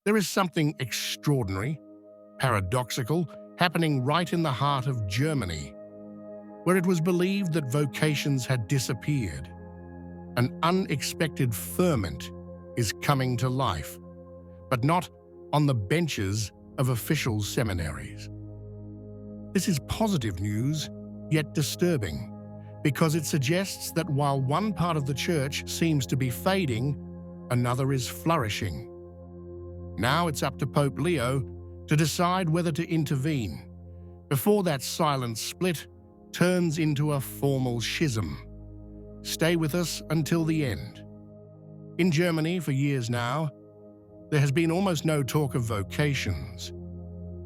There is something extraordinary, paradoxical, happening right in the heart of Germany, where it was believed that vocations had disappeared. An unexpected ferment is coming to life, but not on the benches of official seminaries. This is positive news, yet disturbing, because it suggests that while one part of the church seems to be fading, another is flourishing. Now it's up to Pope Leo to decide whether to intervene, before that silent split turns into a formal schism. Stay with us until the end. In Germany, for years now, there has been almost no talk of vocations.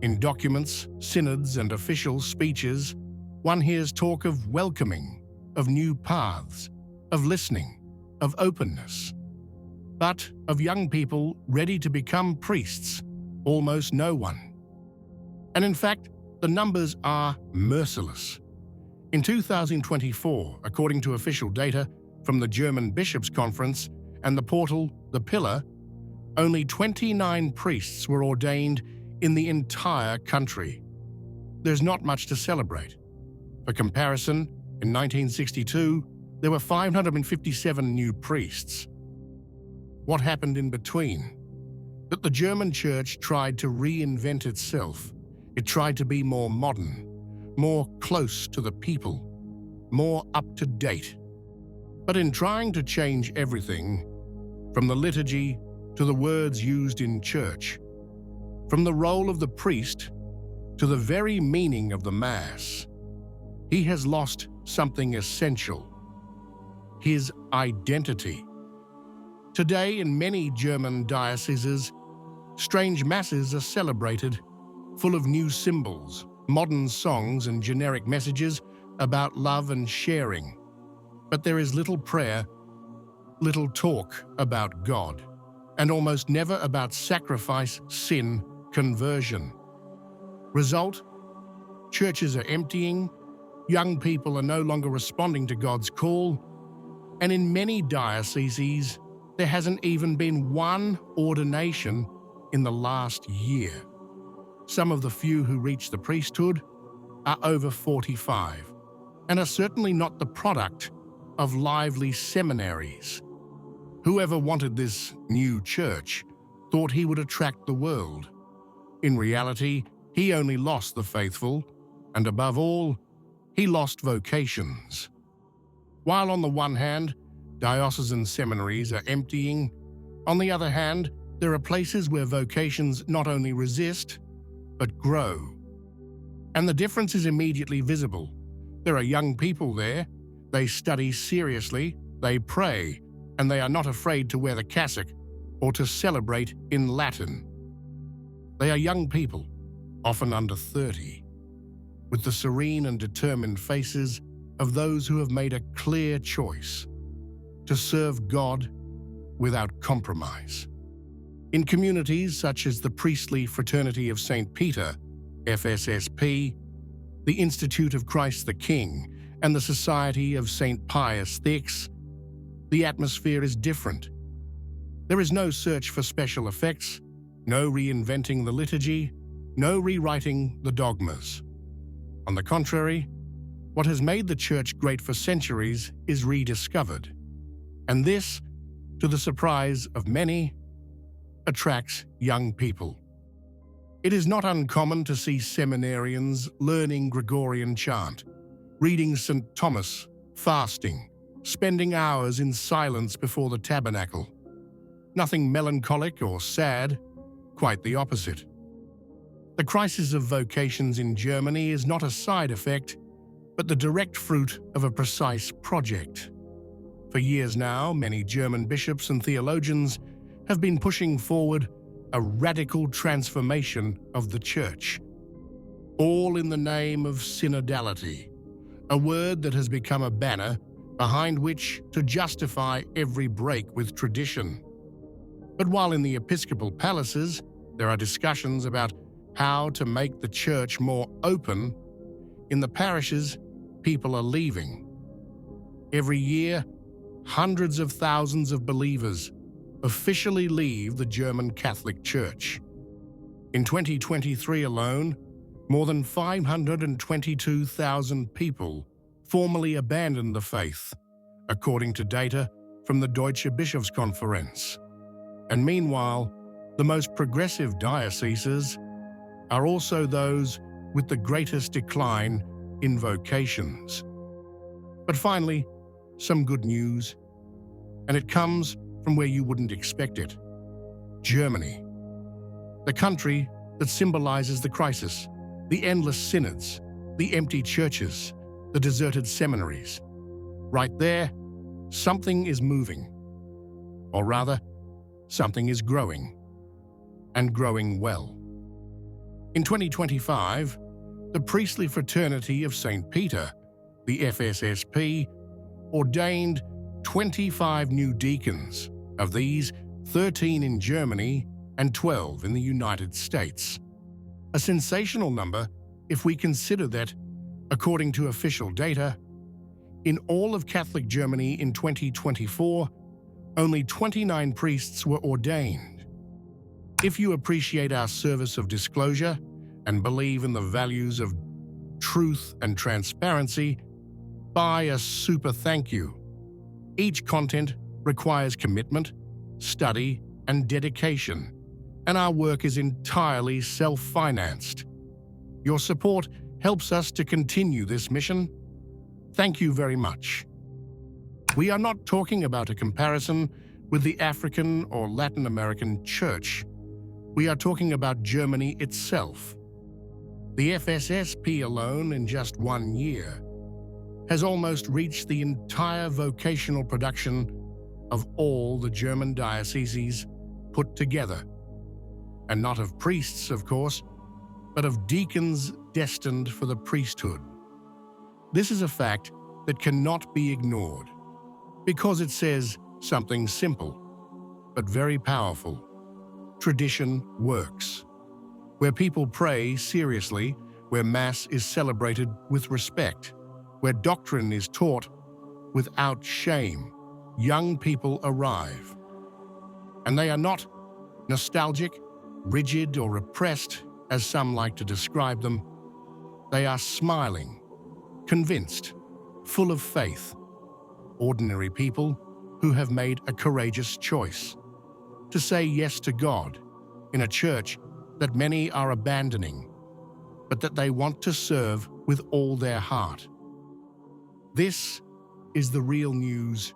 In documents, synods, and official speeches, one hears talk of welcoming, of new paths, of listening, of openness. But of young people ready to become priests, almost no one. And in fact, the numbers are merciless. In 2024, according to official data from the German Bishops' Conference and the portal The Pillar, only 29 priests were ordained in the entire country. There's not much to celebrate. For comparison, in 1962, there were 557 new priests. What happened in between? That the German church tried to reinvent itself. It tried to be more modern, more close to the people, more up to date. But in trying to change everything, from the liturgy to the words used in church, from the role of the priest to the very meaning of the Mass, he has lost something essential: his identity. Today, in many German dioceses, strange masses are celebrated, full of new symbols, modern songs, and generic messages about love and sharing. But there is little prayer, little talk about God, and almost never about sacrifice, sin, conversion. Result: churches are emptying, young people are no longer responding to God's call, and in many dioceses, there hasn't even been one ordination in the last year. Some of the few who reach the priesthood are over 45 and are certainly not the product of lively seminaries. Whoever wanted this new church thought he would attract the world. In reality, he only lost the faithful, and above all, he lost vocations. While on the one hand, diocesan seminaries are emptying, on the other hand, there are places where vocations not only resist, but grow. And the difference is immediately visible. There are young people there, they study seriously, they pray, and they are not afraid to wear the cassock or to celebrate in Latin. They are young people, often under 30, with the serene and determined faces of those who have made a clear choice to serve God without compromise. In communities such as the Priestly Fraternity of St. Peter, FSSP, the Institute of Christ the King, and the Society of St. Pius X, the atmosphere is different. There is no search for special effects, no reinventing the liturgy, no rewriting the dogmas. On the contrary, what has made the Church great for centuries is rediscovered. And this, to the surprise of many, attracts young people. It is not uncommon to see seminarians learning Gregorian chant, reading St. Thomas, fasting, spending hours in silence before the tabernacle. Nothing melancholic or sad, quite the opposite. The crisis of vocations in Germany is not a side effect, but the direct fruit of a precise project. For years now, many German bishops and theologians have been pushing forward a radical transformation of the Church, all in the name of synodality, a word that has become a banner behind which to justify every break with tradition. But while in the episcopal palaces there are discussions about how to make the Church more open, in the parishes people are leaving. Every year, hundreds of thousands of believers, officially leave the German Catholic Church. In 2023 alone, more than 522,000 people formally abandoned the faith, according to data from the Deutsche Bischofskonferenz. And meanwhile, the most progressive dioceses are also those with the greatest decline in vocations. But finally, some good news, and it comes from where you wouldn't expect it. Germany, the country that symbolizes the crisis, the endless synods, the empty churches, the deserted seminaries. Right there, something is moving. Or rather, something is growing, and growing well. In 2025, the priestly fraternity of St. Peter, the FSSP, ordained 25 new deacons. Of these, 13 in Germany and 12 in the United States. A sensational number if we consider that, according to official data, in all of Catholic Germany in 2024, only 29 priests were ordained. If you appreciate our service of disclosure and believe in the values of truth and transparency, buy a super thank you. Each content requires commitment, study, and dedication, and our work is entirely self-financed. Your support helps us to continue this mission. Thank you very much. We are not talking about a comparison with the African or Latin American Church. We are talking about Germany itself. The FSSP alone, in just 1 year, has almost reached the entire vocational production of all the German dioceses put together. And not of priests, of course, but of deacons destined for the priesthood. This is a fact that cannot be ignored, because it says something simple, but very powerful. Tradition works. Where people pray seriously, where Mass is celebrated with respect, where doctrine is taught without shame, young people arrive. And they are not nostalgic, rigid, or repressed, as some like to describe them. They are smiling, convinced, full of faith. Ordinary people who have made a courageous choice to say yes to God in a church that many are abandoning, but that they want to serve with all their heart. This is the real news.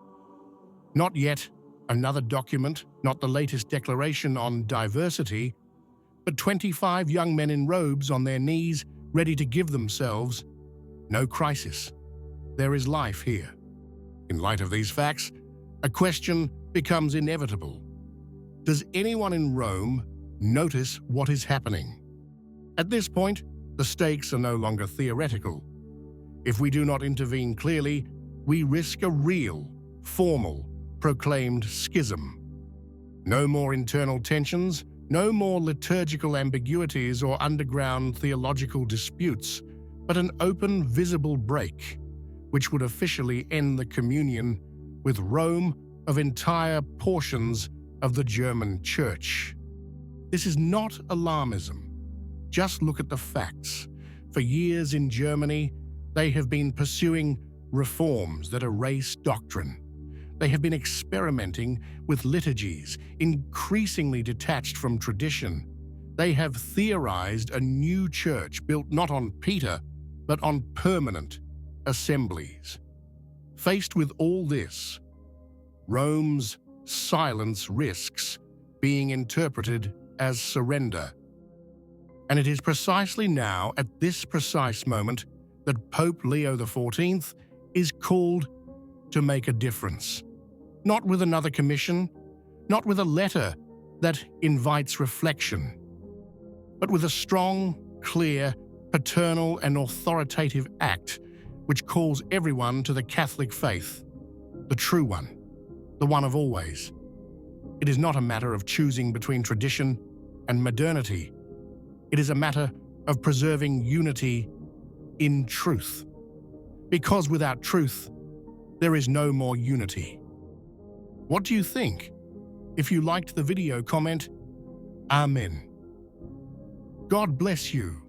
Not yet another document, not the latest declaration on diversity, but 25 young men in robes on their knees, ready to give themselves. No crisis. There is life here. In light of these facts, a question becomes inevitable. Does anyone in Rome notice what is happening? At this point, the stakes are no longer theoretical. If we do not intervene clearly, we risk a real, formal, proclaimed schism. No more internal tensions, no more liturgical ambiguities or underground theological disputes, but an open, visible break, which would officially end the communion with Rome of entire portions of the German Church. This is not alarmism. Just look at the facts. For years in Germany, they have been pursuing reforms that erase doctrine. They have been experimenting with liturgies, increasingly detached from tradition. They have theorized a new church built not on Peter, but on permanent assemblies. Faced with all this, Rome's silence risks being interpreted as surrender. And it is precisely now, at this precise moment, that Pope Leo XIV is called to make a difference. Not with another commission, not with a letter that invites reflection, but with a strong, clear, paternal and authoritative act which calls everyone to the Catholic faith, the true one, the one of always. It is not a matter of choosing between tradition and modernity. It is a matter of preserving unity in truth. Because without truth, there is no more unity. What do you think? If you liked the video, comment Amen. God bless you.